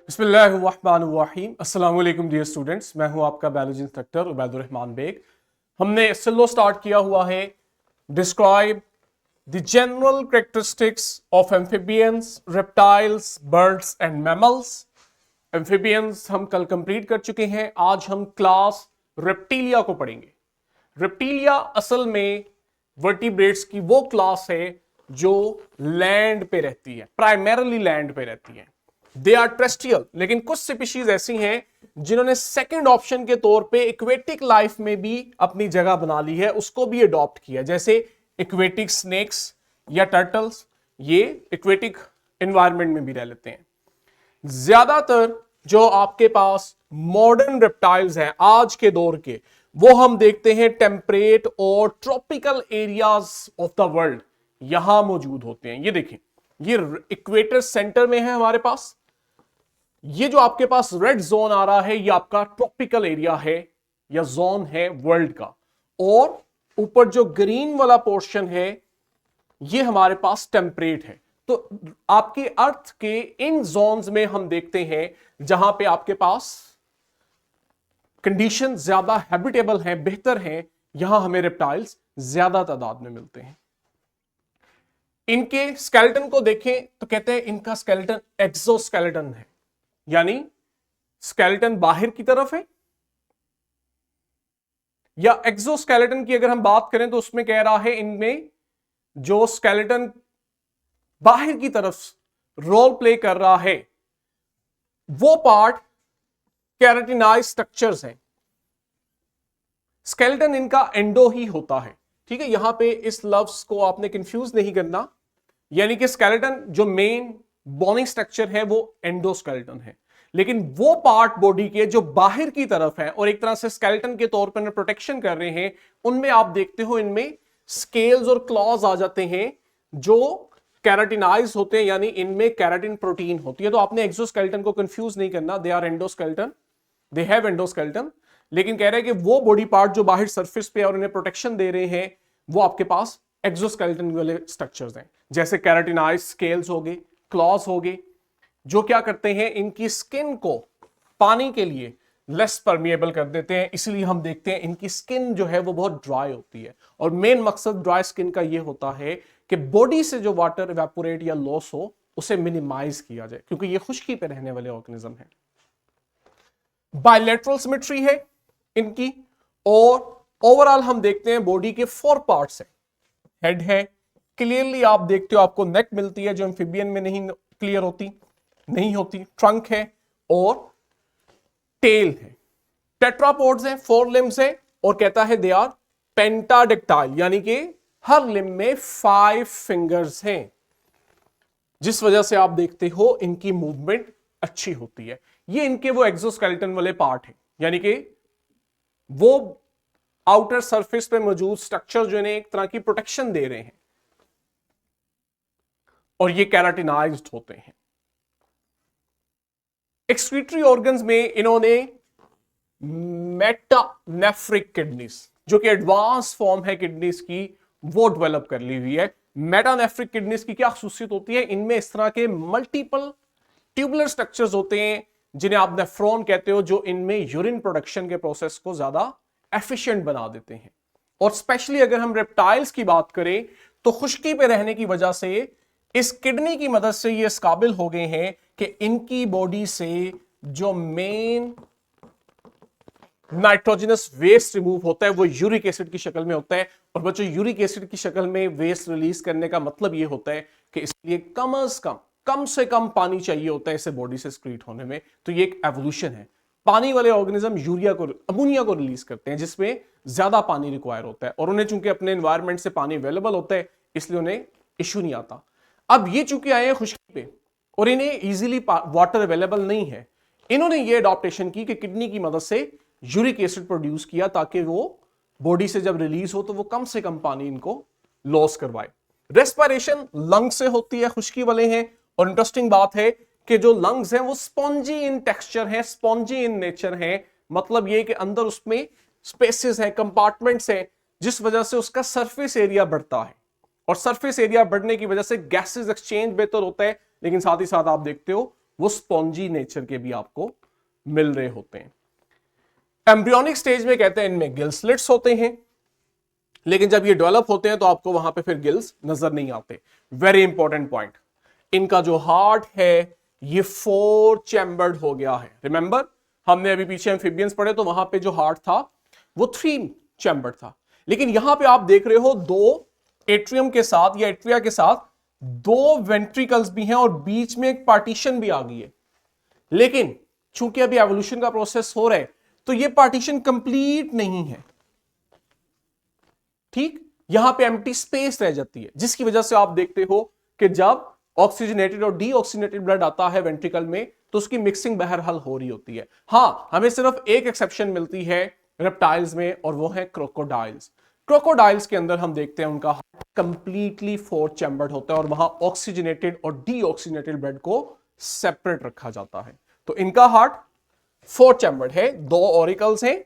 बिस्मिल्लाहिर्रहमानिर्रहीम। अस्सलाम वालेकुम डियर स्टूडेंट्स, मैं हूं आपका बायोलॉजी इंस्ट्रक्टर उबैदुर रहमान बेग। हमने सिलो स्टार्ट किया हुआ है describe the general characteristics of amphibians, reptiles, birds and mammals. Amphibians हम कल कंप्लीट कर चुके हैं। आज हम क्लास रेप्टिलिया को पढ़ेंगे। रेप्टिलिया असल में वर्टिब्रेट्स की वो क्लास है जो लैंड पे रहती है, प्राइमरली लैंड पे रहती है। दे आर टेरेस्ट्रियल, लेकिन कुछ स्पीशीज ऐसी हैं जिन्होंने सेकंड ऑप्शन के तौर पे एक्वेटिक लाइफ में भी अपनी जगह बना ली है, उसको भी अडॉप्ट किया, जैसे एक्वेटिक स्नेक्स या टर्टल्स। ये एक्वेटिक एनवायरनमेंट में भी रह लेते हैं। ज्यादातर जो आपके पास मॉडर्न रेप्टाइल्स हैं आज के दौर के, वो हम देखते हैं टेम्परेट और tropical areas of the world यहां मौजूद होते हैं। ये देखें, ये इक्वेटर सेंटर में है हमारे पास। ये जो आपके पास रेड जोन आ रहा है, ये आपका ट्रॉपिकल एरिया है या जोन है वर्ल्ड का, और ऊपर जो ग्रीन वाला पोर्शन है ये हमारे पास टेम्परेट है। तो आपके अर्थ के इन जोन्स में हम देखते हैं जहां पे आपके पास कंडीशन ज्यादा हैबिटेबल है, बेहतर है, यहां हमें रेप्टाइल्स ज्यादा तादाद में मिलते हैं। इनके स्केलेटन को देखें तो कहते हैं इनका स्केलेटन एक्सोस्केलेटन है, यानी स्केलेटन बाहर की तरफ है। या एक्सोस्केलेटन की अगर हम बात करें तो उसमें कह रहा है इनमें जो स्केलेटन बाहर की तरफ रोल प्ले कर रहा है वो पार्ट कैराटिनाइज स्ट्रक्चर्स हैं। स्केलेटन इनका एंडो ही होता है, ठीक है। यहां पे इस लफ्ज को आपने कंफ्यूज नहीं करना, यानी कि स्केलेटन जो मेन बोनी स्ट्रक्चर है वो एंडोस्केलेटन है, लेकिन वो पार्ट बॉडी के जो बाहर की तरफ है और एक तरह से स्केलेटन के तौर पर प्रोटेक्शन कर रहे हैं, उनमें आप देखते हो इनमें स्केल्स और क्लॉज आ जाते हैं जो कैराटिनाइज होते हैं, यानी इनमें कैराटिन प्रोटीन होती है। तो आपने एक्सोस्केलेटन को कंफ्यूज नहीं करना, they are endoskeleton, they have endoskeleton. लेकिन कह रहे हैं कि वो बॉडी पार्ट जो बाहर सरफेस पे और इन्हें प्रोटेक्शन दे रहे हैं वो आपके पास एक्सोस्केलेटन वाले स्ट्रक्चर्स हैं, जैसे कैराटिनाइज स्केल्स हो गए, क्लॉज हो गए, जो क्या करते हैं इनकी स्किन को पानी के लिए लेस परमिएबल कर देते हैं। इसलिए हम देखते हैं इनकी स्किन जो है वो बहुत ड्राई होती है, और मेन मकसद ड्राई स्किन का ये होता है कि बॉडी से जो वाटर इवेपोरेट या लॉस हो उसे मिनिमाइज किया जाए, क्योंकि ये खुश्की पे रहने वाले ऑर्गेनिज्म है। बायलैटरल सिमेट्री है इनकी, और ओवरऑल हम देखते हैं बॉडी के 4 पार्ट्स हैं। हेड है, क्लियरली आप देखते हो आपको नेक मिलती है जो एम्फिबियन में नहीं क्लियर होती, नहीं होती। ट्रंक है और टेल है। टेट्रापोड्स है, 4 लिम्स है, और कहता है दे आर पेंटाडेक्टाइल, यानी कि हर लिम्ब में 5 फिंगर्स हैं, जिस वजह से आप देखते हो इनकी मूवमेंट अच्छी होती है। ये इनके वो एक्सोस्केलेटन वाले पार्ट हैं, यानी कि वो आउटर सरफेस पे मौजूद स्ट्रक्चर जो इन्हें एक तरह की प्रोटेक्शन दे रहे हैं, और ये कैराटिनाइज्ड होते हैं। एक्सक्रीटरी ऑर्गन्स में इन्होंने मेटानेफ्रिक किडनीज, जो कि एडवांस फॉर्म है किडनीज की, वो डेवलप कर ली हुई है। मेटानेफ्रिक किडनीज की क्या खासियत होती है, इनमें इस तरह के मल्टीपल ट्यूबुलर स्ट्रक्चर्स होते हैं जिन्हें आप नेफ्रॉन कहते हो, जो इनमें यूरिन प्रोडक्शन के प्रोसेस को ज्यादा एफिशिएंट बना देते हैं। और स्पेशली अगर हम रेप्टाइल्स की बात करें तो खुश्की पे रहने की वजह से इस किडनी की मदद से ये इस काबिल हो गए हैं कि इनकी बॉडी से जो मेन नाइट्रोजनस वेस्ट रिमूव होता है वो यूरिक एसिड की शक्ल में होता है। और बच्चों, यूरिक एसिड की शक्ल में वेस्ट रिलीज करने का मतलब ये होता है कि इसलिए कम से कम पानी चाहिए होता है इसे बॉडी से एक्सक्रीट होने में। तो ये एक एवोल्यूशन है। पानी वाले ऑर्गेनिज्म अमोनिया को रिलीज करते हैं, जिसमें ज्यादा पानी रिक्वायर होता है, और उन्हें चूंकि अपने एनवायरमेंट से पानी अवेलेबल होता है इसलिए उन्हें इश्यू नहीं आता। अब ये चूंकि आए हैं खुश्की पे और इन्हें इजीली वाटर अवेलेबल नहीं है, इन्होंने ये अडॉप्टेशन की कि किडनी की मदद से यूरिक एसिड प्रोड्यूस किया ताकि वो बॉडी से जब रिलीज हो तो वो कम से कम पानी इनको लॉस करवाए। रेस्पिरेशन लंग से होती है, खुश्की वाले हैं। और इंटरेस्टिंग बात है कि जो लंग्स हैं वो स्पॉन्जी इन टेक्सचर हैं, स्पॉन्जी इन नेचर हैं। मतलब ये कि अंदर उसमें स्पेसेस हैं, कंपार्टमेंट्स हैं, जिस वजह से उसका सरफेस एरिया बढ़ता है, और सरफेस एरिया बढ़ने की वजह से गैसेस एक्सचेंज बेहतर होता है। लेकिन साथ ही साथ आप देखते हो वो स्पॉन्जी नेचर के भी आपको मिल रहे होते हैं। एम्ब्रियोनिक स्टेज में कहते हैं इनमें गिल स्लिट्स होते हैं, लेकिन जब ये डेवलप होते हैं तो आपको वहां पे फिर गिल्स नजर नहीं आते। वेरी इंपॉर्टेंट पॉइंट, इनका जो हार्ट है ये 4 चैम्बर्ड हो गया है। रिमेंबर हमने अभी पीछे एम्फिबियंस पढ़े तो वहां पे जो हार्ट था वो 3 चैम्बर्ड था, लेकिन यहां पे आप देख रहे हो 2 एट्रियम के साथ या एट्रिया के साथ 2 वेंट्रिकल्स भी हैं और बीच में एक पार्टीशन भी आ गई है। लेकिन चूंकि अभी एवोल्यूशन का प्रोसेस हो रहा है तो ये पार्टीशन कंप्लीट नहीं है, ठीक, यहां पे एम्प्टी स्पेस रह जाती है, जिसकी वजह से आप देखते हो कि जब ऑक्सीजनेटेड और डीऑक्सीजनेटेड ब्लड आता है वेंट्रिकल में तो उसकी मिक्सिंग बहरहाल हो रही होती है। हां, हमें सिर्फ एक एक्सेप्शन मिलती है रेप्टाइल्स में और वो है क्रोकोडाइल्स। क्रोकोडाइल्स के अंदर हम देखते हैं उनका हार्ट कंप्लीटली 4 चैम्बर्ड होता है और वहां ऑक्सीजनेटेड और डीऑक्सीजनेटेड ब्लड को सेपरेट रखा जाता है। तो इनका हार्ट 4 चैम्बर्ड है, 2 ऑरिकल्स हैं,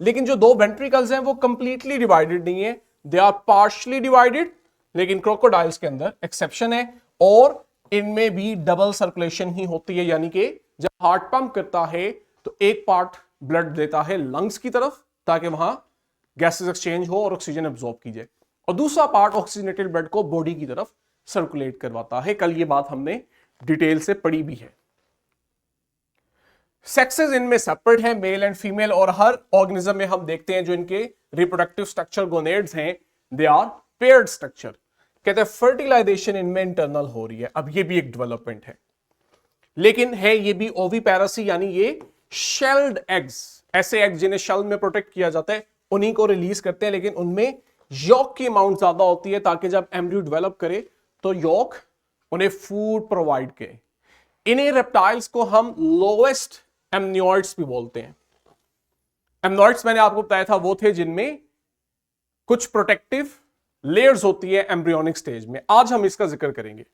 लेकिन जो 2 वेंट्रिकल्स हैं वो कंप्लीटली डिवाइडेड नहीं है, दे आर पार्शियली डिवाइडेड, लेकिन क्रोकोडाइल्स के अंदर एक्सेप्शन है और इनमें भी डबल सर्कुलेशन ही होती है, यानी कि जब हार्ट पंप करता है तो एक पार्ट ब्लड देता है लंग्स की तरफ ताकि वहां गैसेस एक्सचेंज हो और ऑक्सीजन एब्जॉर्ब की जाए, और दूसरा पार्ट ऑक्सीजनेटेड ब्लड को बॉडी की तरफ सर्कुलेट करवाता है। कल ये बात हमने डिटेल से पढ़ी भी है। सेक्सेस इनमें सेपरेट है, मेल एंड फीमेल, और हर ऑर्गेनिज्म में हम देखते हैं जो इनके रिप्रोडक्टिव स्ट्रक्चर गोनेड्स हैं दे आर पेयर्ड स्ट्रक्चर। कहते हैं फर्टिलाइजेशन इनमें इंटरनल हो रही है, अब ये भी एक डेवलपमेंट है, लेकिन है ये भी ओविपेरेसी, यानी ये शेल्ड एग्स, ऐसे एग्स जिन्हें शेल में प्रोटेक्ट किया जाता है उन्हीं को रिलीज करते हैं, लेकिन उनमें यॉक की अमाउंट ज्यादा होती है ताकि जब एम्ब्रियो डेवलप करे तो यॉक उन्हें फूड प्रोवाइड करे। इन्हें रेप्टाइल्स को हम लोएस्ट एमनियोइड्स भी बोलते हैं। एमनियोइड्स मैंने आपको बताया था वो थे जिनमें कुछ प्रोटेक्टिव लेयर्स होती है एम्ब्रियोनिक स्टेज में, आज हम इसका जिक्र करेंगे।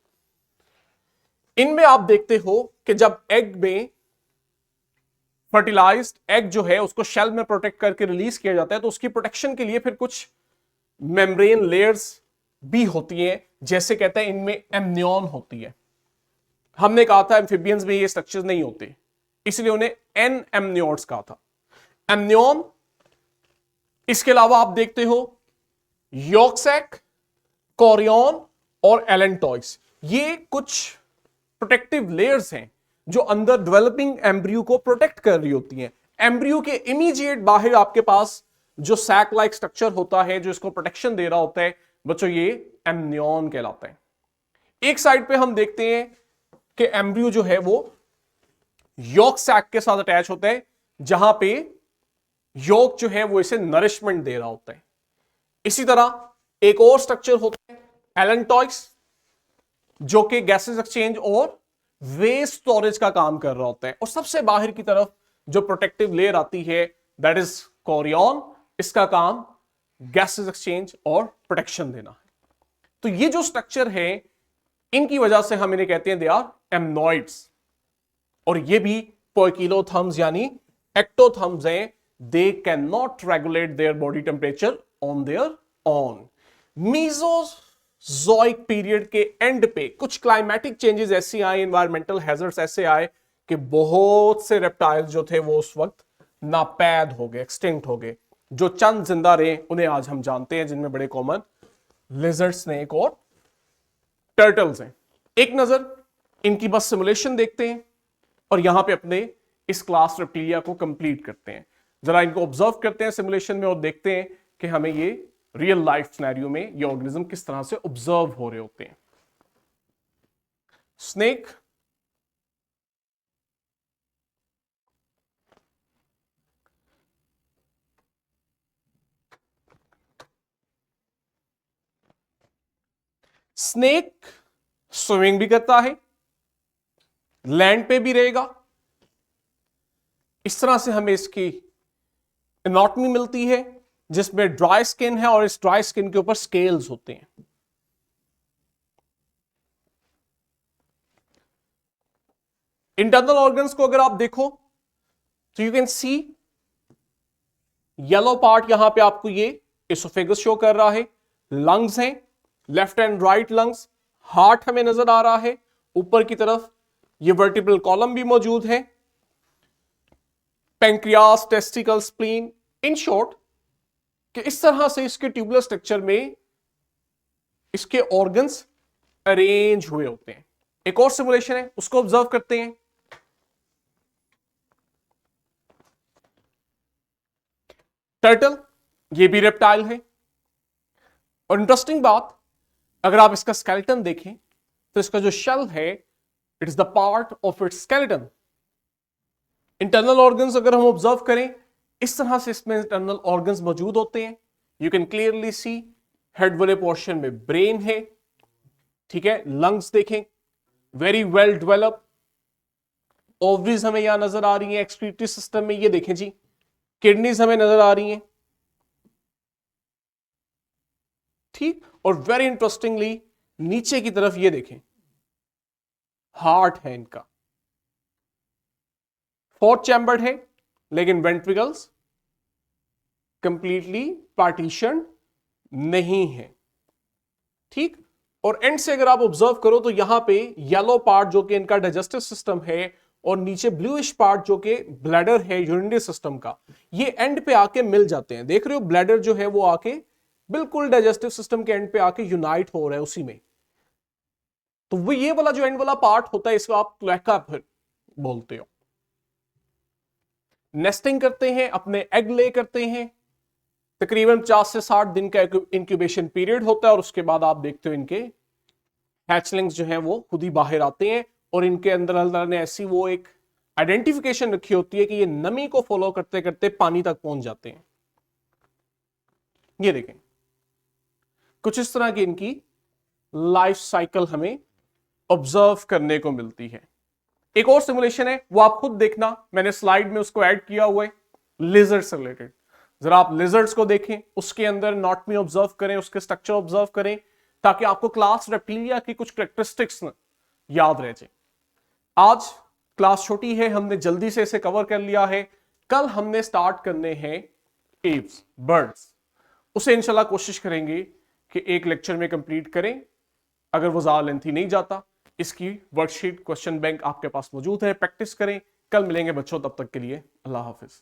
इनमें आप देखते हो कि जब एग में फर्टिलाइज्ड एग जो है उसको शेल में प्रोटेक्ट करके रिलीज किया जाता है तो उसकी प्रोटेक्शन के लिए फिर कुछ मेम्ब्रेन लेयर्स भी होती हैं, जैसे कहते हैं इनमें एमनियन होती है। हमने कहा था एम्फिबियंस में ये स्ट्रक्चर्स नहीं होते, इसलिए उन्हें एन एमनियोट्स कहा था, एमनियन। इसके अलावा आप देखते हो यॉक सैक, कोरियन और एलेंटॉइस, ये कुछ प्रोटेक्टिव लेयर्स हैं जो अंदर डेवलपिंग एम्ब्रियो को प्रोटेक्ट कर रही होती हैं। एम्ब्रियो के इमीडिएट बाहर आपके पास जो सैक लाइक स्ट्रक्चर होता है जो इसको प्रोटेक्शन दे रहा होता है बच्चों, ये एमनियन कहलाता है। एक साइड पे हम देखते हैं कि एम्ब्रियो जो है वो यॉक सैक के साथ अटैच होता है, जहां पे यॉक जो है वो इसे नरिशमेंट दे रहा होता है। इसी तरह एक और स्ट्रक्चर होता है एलेंटॉइस, जो कि गैसेस एक्सचेंज और वेस्ट स्टोरेज का काम कर रहा होता है, और सबसे बाहर की तरफ जो प्रोटेक्टिव लेयर आती है दैट इज कोरियन, इसका काम गैसेस एक्सचेंज और प्रोटेक्शन देना है। तो ये जो स्ट्रक्चर है इनकी वजह से हम इन्हें कहते हैं दे आर एमनॉइड्स, और ये भी पोइकिलोथर्म्स यानी एक्टोथर्म्स हैं, they can not regulate their body temperature on their own. Mesozoic period के एंड पे कुछ क्लाइमेटिक चेंजेस ऐसे आए, एनवायरमेंटल हैजर्ड्स ऐसे आए कि बहुत से रेप्टाइल्स जो थे वो उस वक्त नापैद हो गए, एक्सटिंक्ट हो गए। जो चंद जिंदा रहे उन्हें आज हम जानते हैं, जिनमें बड़े कॉमन लिजर्ड, स्नेक और टर्टल्स हैं। एक नजर इनकी बस सिमुलेशन देखते हैं और यहां पे अपने इस क्लास रेप्टिलिया को कंप्लीट करते हैं। जरा इनको ऑब्जर्व करते हैं सिमुलेशन में और देखते हैं कि हमें ये रियल लाइफ सिनेरियो में ये ऑर्गेनिज्म किस तरह से ऑब्जर्व हो रहे होते हैं। स्नेक, स्नेक स्विमिंग भी करता है, लैंड पे भी रहेगा। इस तरह से हमें इसकी एनाटॉमी मिलती है जिसमें ड्राई स्किन है और इस ड्राई स्किन के ऊपर स्केल्स होते हैं। इंटरनल ऑर्गन्स को अगर आप देखो तो you can see yellow part, यहां पे आपको ये एसोफेगस शो कर रहा है, लंग्स हैं, left and right lungs, heart हमें नजर आ रहा है, ऊपर की तरफ ये वर्टिब्रल कॉलम भी मौजूद है, pancreas, testicle, spleen. In short कि इस तरह से इसके ट्यूबुलर स्ट्रक्चर में इसके ऑर्गन्स अरेंज हुए होते हैं। एक और सिमुलेशन है, उसको ऑब्जर्व करते हैं। टर्टल, ये भी रेप्टाइल है, और इंटरेस्टिंग बात, अगर आप इसका स्केलेटन देखें तो इसका जो शेल है, it is the part of its skeleton. Internal organs अगर हम ऑब्जर्व करें, इस तरह से इसमें इंटरनल ऑर्गन्स मौजूद होते हैं। You can clearly see head वाले पोर्शन में ब्रेन है, ठीक है, लंग्स देखें वेरी वेल डेवलप, ओवरीज हमें यहां नजर आ रही है एक्सक्रीटरी सिस्टम में, ये देखें जी, किडनीज हमें नजर आ रही हैं, ठीक। और वेरी इंटरेस्टिंगली नीचे की तरफ ये देखें, हार्ट है इनका, फोर्थ चैम्बर्ड है, लेकिन वेंट्रिकल्स कंप्लीटली पार्टीशन नहीं है, ठीक। और एंड से अगर आप ऑब्जर्व करो तो यहां पे येलो पार्ट जो कि इनका डाइजेस्टिव सिस्टम है, और नीचे ब्लूइश पार्ट जो कि ब्लैडर है यूरिनरी सिस्टम का, ये एंड पे आके मिल जाते हैं। देख रहे हो, ब्लैडर जो है वो आके बिल्कुल डाइजेस्टिव सिस्टम के एंड पे आके यूनाइट हो रहा है उसी में। तो वो ये वाला जो एंड वाला पार्ट होता है, इसको आप क्लैका बोलते हो। नेस्टिंग करते हैं, अपने एग ले करते हैं, तकरीबन 50 से 60 दिन का इंक्यूबेशन पीरियड होता है, और उसके बाद आप देखते हो इनके हैचलिंग्स जो हैं वो खुद ही बाहर आते हैं, और इनके अंदर अल्लाह ने ऐसी वो एक आइडेंटिफिकेशन रखी होती है कि ये नमी को फॉलो करते करते पानी तक पहुंच जाते हैं। ये देखें, कुछ इस तरह की इनकी लाइफ साइकिल हमें ऑब्जर्व करने को मिलती है। एक और सिमुलेशन है, वो आप खुद देखना, मैंने स्लाइड में उसको ऐड किया हुआ है, लिजर्ड से रिलेटेड। जरा आप लिजर्ड्स को देखें, उसके अंदर एनाटॉमी ऑब्जर्व करें, उसके स्ट्रक्चर ऑब्जर्व करें, ताकि आपको क्लास रेप्टिलिया की कुछ कैरेक्टरिस्टिक्स याद रह जाए। आज क्लास छोटी है, हमने जल्दी से इसे कवर कर लिया है। कल हमने स्टार्ट करने हैं एव्स, बर्ड्स। उसे इंशाल्लाह कोशिश करेंगे कि एक लेक्चर में कंप्लीट करें, अगर वो ज्यादा लेंथी नहीं जाता। इसकी वर्कशीट, क्वेश्चन बैंक आपके पास मौजूद है, प्रैक्टिस करें। कल मिलेंगे बच्चों, तब तक के लिए अल्लाह हाफिज।